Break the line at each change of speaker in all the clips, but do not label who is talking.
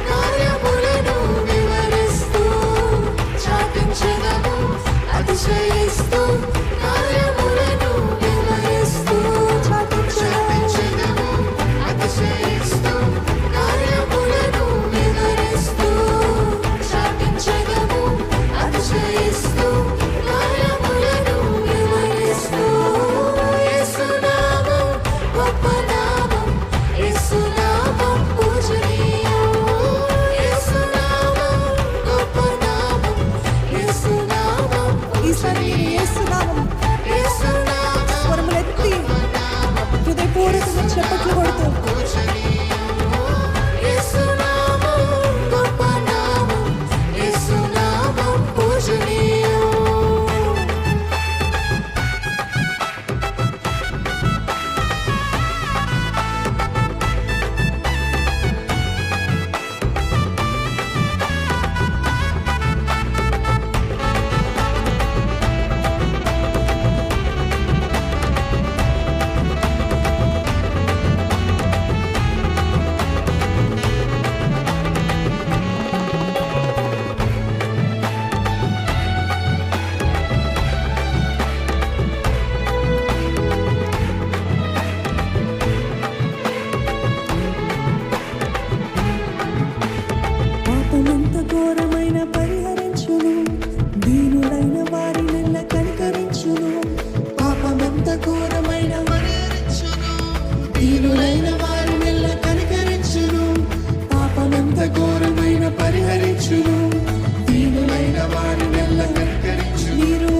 కార్యములను వివరిస్తూ చాటించెదము అతిశయిస్తూ కార్యములను వివరిస్తూ చాటించెదము అతిశయిస్తూ కార్యములను వివరిస్తూ చాటించెదము అతిశయిస్తూ కార్యములను వివరిస్తూ యేసునామం గొప్ప నామం యేసునామం పూజనీయం యేసునామం గొప్ప నామం యేసునామం
ఈసారి యేసునామం స్వరములెత్తి హృదయపూర్వకంగా చప్పట్లు కొడుతూ
యేసునామం గొప్ప నామం యేసునామం పూజనీయం.
పాపమెంత ఘోరమైన పరిహరించును, దీనులైన వారినెల్ల కనికరించును. పాపమెంత ఘోరమైన పరిహరించును, దీనులైన వారినెల్ల కనికరించును. పాపమెంత ఘోరమైన పరిహరించును, దీనులైన వారినెల్ల కనికరించును. మీరు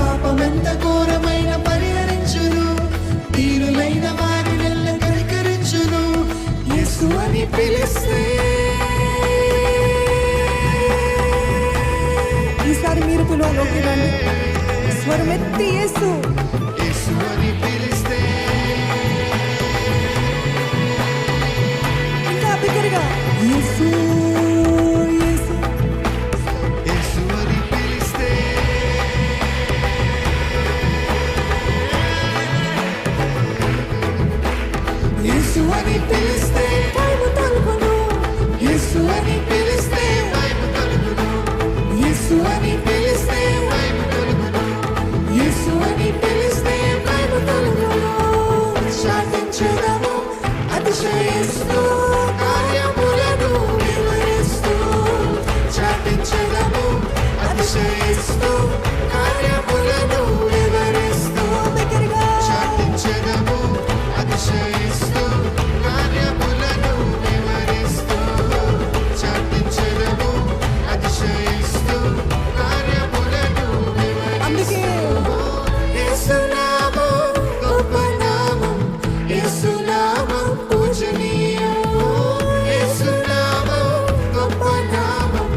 పాపమెంత ఘోరమైన పరిహరించును, దీనులైన వారినెల్ల కనికరించును. యేసు అని పిలిస్తే ఈసారి మీరు పిలువలోకి రండి. స్వరమెత్తి యేసు
యేసు అని పిలిస్తే
ఇంకా బిగ్గరగా యేసు యేసు
యేసు అని పిలిస్తే యేసు అని పిలిస్తే
భయము తొలగును.
యేసు అని పిలిస్తే భయము తొలగును. యేసు అని పిలిస్తే భయము తొలగును. యేసు అని పిలిస్తే భయము తొలగును. చాటించెదము అతిశయిస్తూ కార్యములను వివరిస్తూ చాటించెదము అతిశయిస్తూ కార్యములను వివరిస్తూ
బిగ్గరగా
చాటించెదము అతిశయిస్తూ కార్యములను వివరిస్తూ చాటించెదము అతిశయిస్తూ కార్యములను
అందుకే
యేసునామం గొప్ప నామం యేసునామం పూజనీయం యేసునామం గొప్ప నామం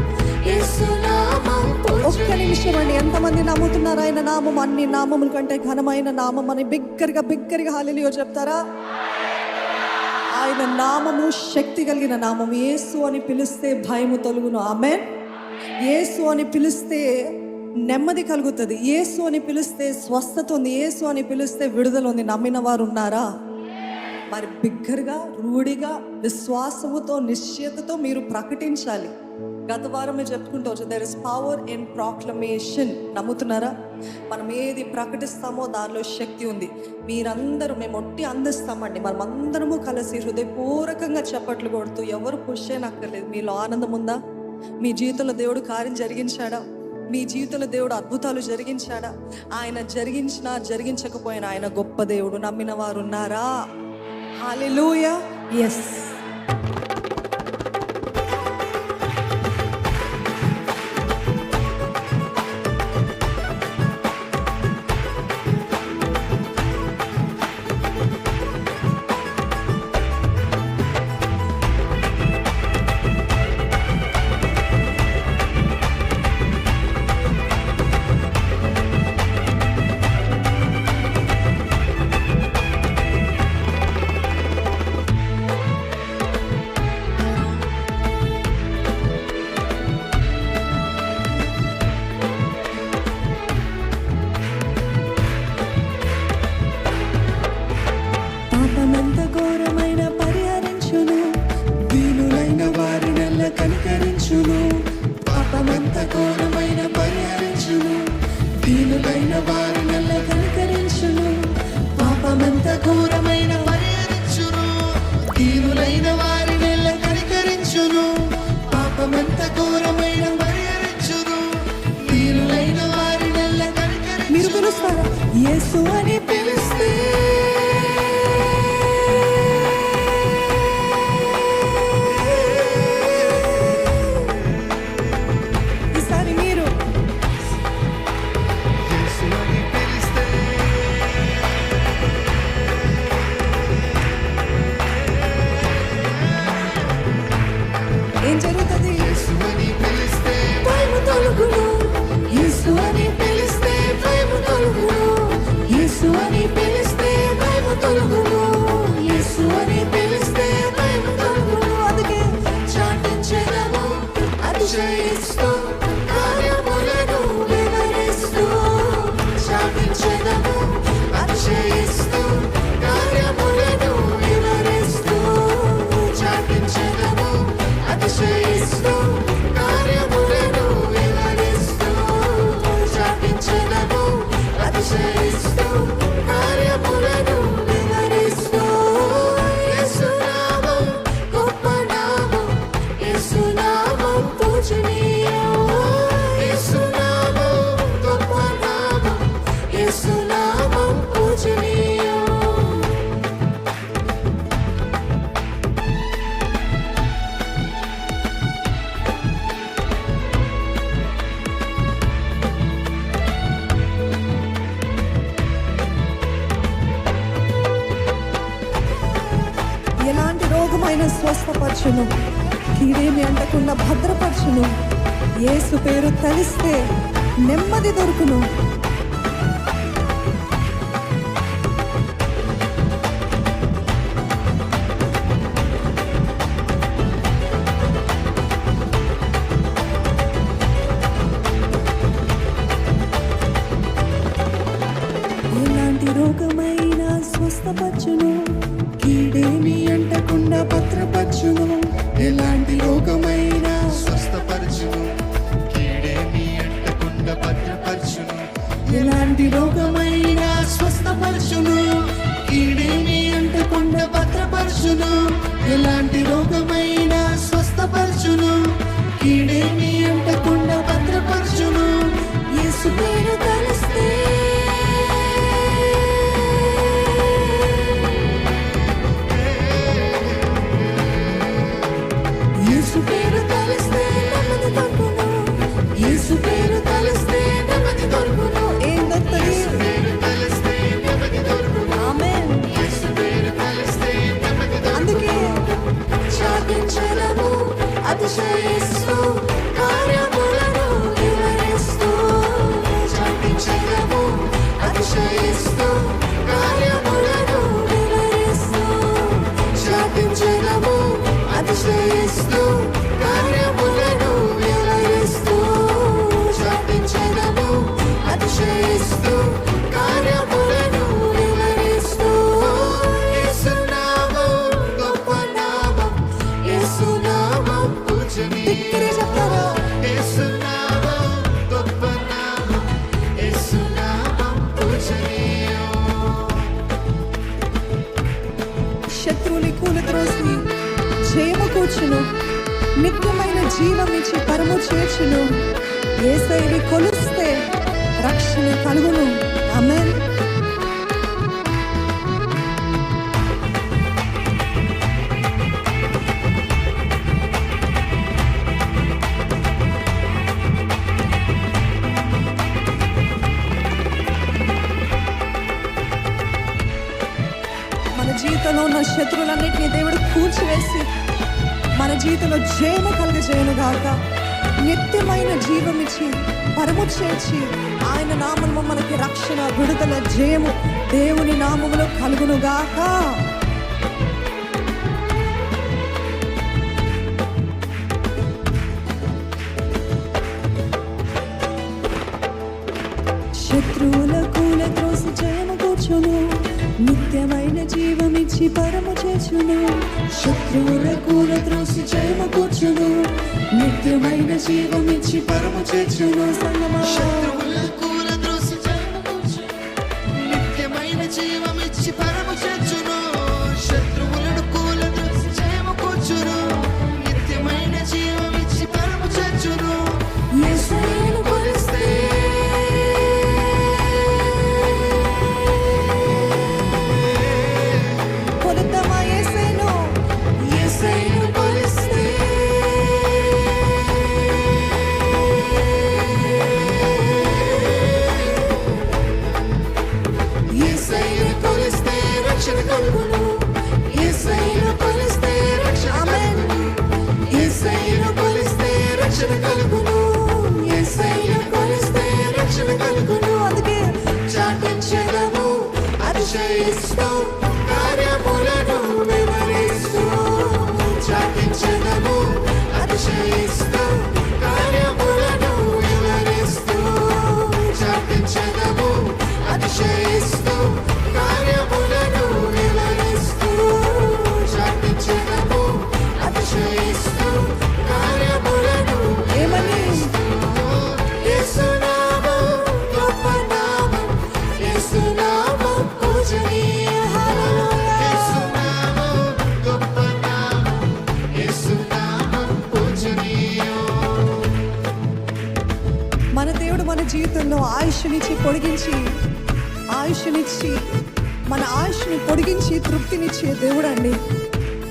యేసునామం
ఒక్క నిమిషం అండి. ఎంతమంది నమ్ముతున్నారు ఆయన నామం అన్ని నామముల కంటే ఘనమైన నామం అని? బిగ్గరగా హల్లెలూయా చెప్తారా? ఆయన నామము శక్తి కలిగిన నామం. యేసు అని పిలిస్తే భయము తొలగును. ఆమేన్. యేసు అని పిలిస్తే నెమ్మది కలుగుతుంది. యేసు అని పిలిస్తే స్వస్థత ఉంది. యేసు అని పిలిస్తే విడుదల ఉంది. నమ్మిన వారు ఉన్నారా? మరి బిగ్గరగా రూఢిగా విశ్వాసముతో నిశ్చయతతో మీరు ప్రకటించాలి. గత వారమే చెప్పుకుంటూ వచ్చి there is power in proclamation. నమ్ముతున్నారా? మనం ఏది ప్రకటిస్తామో దానిలో శక్తి ఉంది. మీరందరూ మేము ఒట్టి అందిస్తామండి. మనం అందరము కలిసి హృదయపూర్వకంగా చప్పట్లు కొడుతూ ఎవరు పుష్ చేయనక్కర్లేదు. మీలో ఆనందం ఉందా? మీ జీవితంలో దేవుడు కార్యం జరిగించాడా? మీ జీవితంలో దేవుడు అద్భుతాలు జరిగించాడా? ఆయన జరిగించినా జరిగించకపోయినా ఆయన గొప్ప దేవుడు. నమ్మిన వారు ఉన్నారా? హల్లెలూయా. ఎస్. స్వస్థపరచును, కీడేమి అంటకుండా భద్రపరచును. యేసు పేరు తెలిస్తే నెమ్మది దొరుకును. ఎలాంటి రోగమైనా స్వస్థపరచును, కీడేమి అంటకుండా భద్రపరచును. ఎలాంటి రోగమైనా
స్వస్థపరచును, కీడేమి అంటకుండా భద్రపరచును.
ఎలాంటి రోగమైనా స్వస్థపరచును, కీడేమి అంటకుండా భద్రపరచును. ఎలాంటి రోగమైనా స్వస్థపరచును, కీడేమి అంటకుండా భద్రపరచును. యేసు పేరు తెలిస్తే యేసు పేరు తెలిస్తే నెమ్మది దొరుకును. యేసు పేరు తెలిస్తే నెమ్మది దొరుకును. ఏం దొరుకుతుంది?
పేరు తెలిస్తే నెమ్మది దొరుకును.
ఆమేన్.
యేసు పేరు తెలిస్తే నెమ్మది దొరుకును.
అందుకే
చాటించడము అతిశయిస్తూ కార్యములను వివరిస్తూ, చాటించడము అతిశయిస్తూ కార్యములను వివరిస్తూ, చాటించడము అతిశయిస్తూ కార్యములను వివరిస్తూ, చాటించడము అతిశయిస్తూ కార్యములను వివరిస్తూ. యేసు నామం గొప్ప నామం, యేసు నామం పూజనీయం.
తిరిగి చెప్తారా?
యేసు నామం గొప్ప నామం, యేసు నామం పూజనీయం.
శత్రువుని కూలత్రోసి జయము కూర్చును, నిత్యమైన జీవం ఇచ్చి పరము చేర్చును. యేసయ్యని కొలిస్తే రక్షణ కలుగును. ఆమేన్. మన జీవితంలో ఉన్న శత్రువులన్నింటినీ దేవుడు కూల్చివేసి మన జీవితంలో జయము కలుగజేయను గాక. నిత్యమైన జీవం ఇచ్చి పరము చేర్చి ఆయన నామము మనకి రక్షణ, విడుదల, జయము దేవుని నామములో కలుగును గాక. శత్రువుల కూలత్రోసి జయము కూర్చును, నిత్యమైన జీవమిచ్చి పరము చేర్చును. శత్రువుల కూలత్రోసి జయము కూర్చును, నిత్యమైన జీవమిచ్చి పరము చేర్చును. సంగమా
శత్రువుల కూలద్రోసి జయము కూర్చును, నిత్యమైన జీవమిచ్చి పరము చేర్చును. శత్రువులను కూలద్రోసి జయము కూర్చును, నిత్యమైన జీవమిచ్చి పరము చేర్చును.
యేసయ్యను కొలిస్తే కొలుద్దామా యేసయ్యను?
యేసయ్యను కొలిస్తే, యేసయ్యను కొలిస్తే రక్షణ కలుగును. యేసయ్యను కొలిస్తే రక్షణ
ఆమేన్.
కలుగును. యేసయ్యను కొలిస్తే రక్షణ కలుగును. యేసయ్యను కొలిస్తే రక్షణ కలుగును.
అందుకే
చాటించడము అతిశయిస్తూ కార్యములను వివరిస్తూ, చాటించడము అతిశయిస్తూ కార్యములను వివరిస్తూ, చాటించడము అతిశయిస్తూ కార్యములను వివరిస్తూ, చాటించడము అతిశయిస్తూ కార్యములను
ఏమని?
యేసు నామం గొప్ప నామం, యేసు నామం పూజనీయం. యేసు నామం గొప్ప నామం, యేసు నామం పూజనీయం.
మన దేవుడు మన జీవితంలో ఆయుష్నిచ్చి పొడిగించి మన ఆయుష్ని పొడిగించి తృప్తినిచ్చే దేవుడు అండి.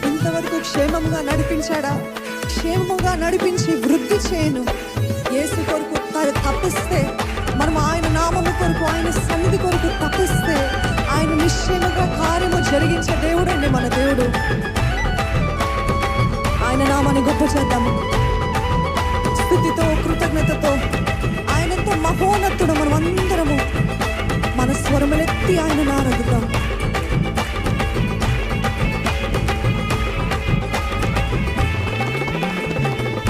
ఇంతవరకు క్షేమంగా నడిపించాడా? క్షేమముగా నడిపించి వృద్ధి చేయను. యేసు కొరకు తప్పిస్తే, మనం ఆయన నామము కొరకు, ఆయన సన్నిధి కొరకు తప్పిస్తే ఆయన నిశ్చయముగా కార్యము జరిగించే దేవుడు అండి మన దేవుడు. ఆయన నామాన్ని గొప్ప చేద్దాము. స్తుతితో కృతజ్ఞతతో ఆయనంతో మహోన్నతుడు మనం అందరము మన స్వరములెత్తి ఆయనను ఆరాధిద్దాం.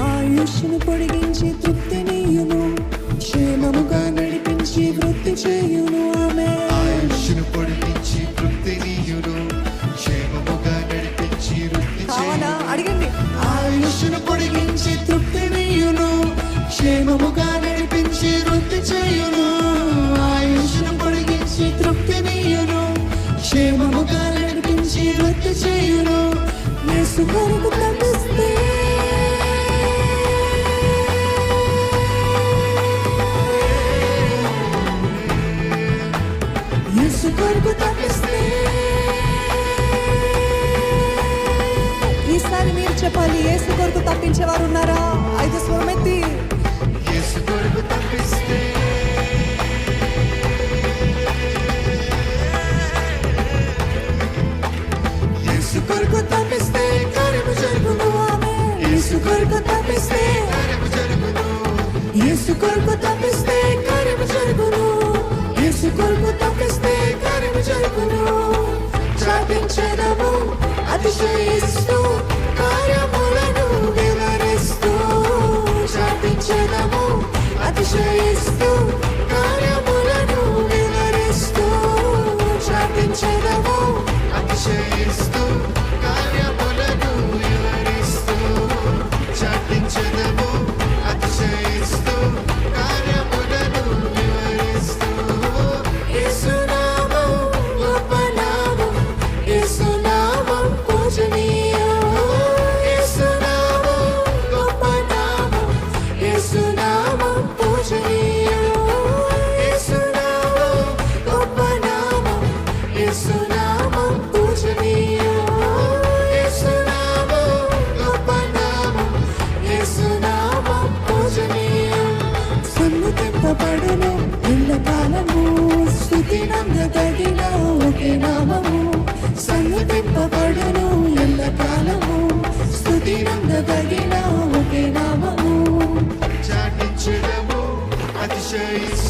ఆయుష్ను పొడిగించి తృప్తినియును, క్షేమముగా నడిపించి వృద్ధి చేయును. ఆమె
ఆయుష్ను పొడిగించి తృప్తినియును, క్షేమముగా నడిపించి వృద్ధి
కావాలా
చేయును.
అడగండి.
ఆయుష్ను పొడిగించి తృప్తినియును, క్షేమముగా నడిపించి వృద్ధి చేయును. ఆయుష్ను పొడిగించి తృప్తినియును, క్షేమముగా నడిపించి వృద్ధి చేయును.
యేసు కొరకు తప్పిస్తే
యేసు కొరకు తప్పిస్తే
ఈసారి మీరు చెప్పాలి. యేసు కొరకు తప్పించేవారు ఉన్నారా? అయితే స్వరమెత్తి
యేసు కొరకు తప్పిస్తే యేసు కొరకు తప్పిస్తే కార్యము జరుగును. యేసు కొరకు తప్పిస్తే కార్యము జరుగును. యేసు కొరకు తప్పిస్తే కార్యము జరుగును. యేసు కొరకు తప్పిస్తే కార్యము జరుగును. చాటించెదము అతిశయిస్తూ కార్యములను వివరిస్తూ, చాటించెదము అతిశయిస్తూ కార్యములను వివరిస్తూ, చాటించెదము అతిశయిస్తూ కార్యములను వివరిస్తూ, చాటించెదము అతిశయిస్తూ కార్యములను వివరిస్తూ. యేసు నామం గొప్ప నామం, యేసు నామం పూజనీయం. యేసు నామం గొప్ప నామం, యేసు నామం పూజనీయం. యేసు నామం గొప్ప నామం, యేసు నామం పూజనీయం. యేసు నామం గొప్ప నామం, యేసు నామం పూజనీయం. సన్నుతింపబడును ఎల్లకాలము, స్తుతి నందదగిన ఒకే నామము. సన్నుతింపబడును ఎల్లకాలము, స్తుతి నందదగిన ఒకే నామము. చాటించెదము అతిశయిస్తూ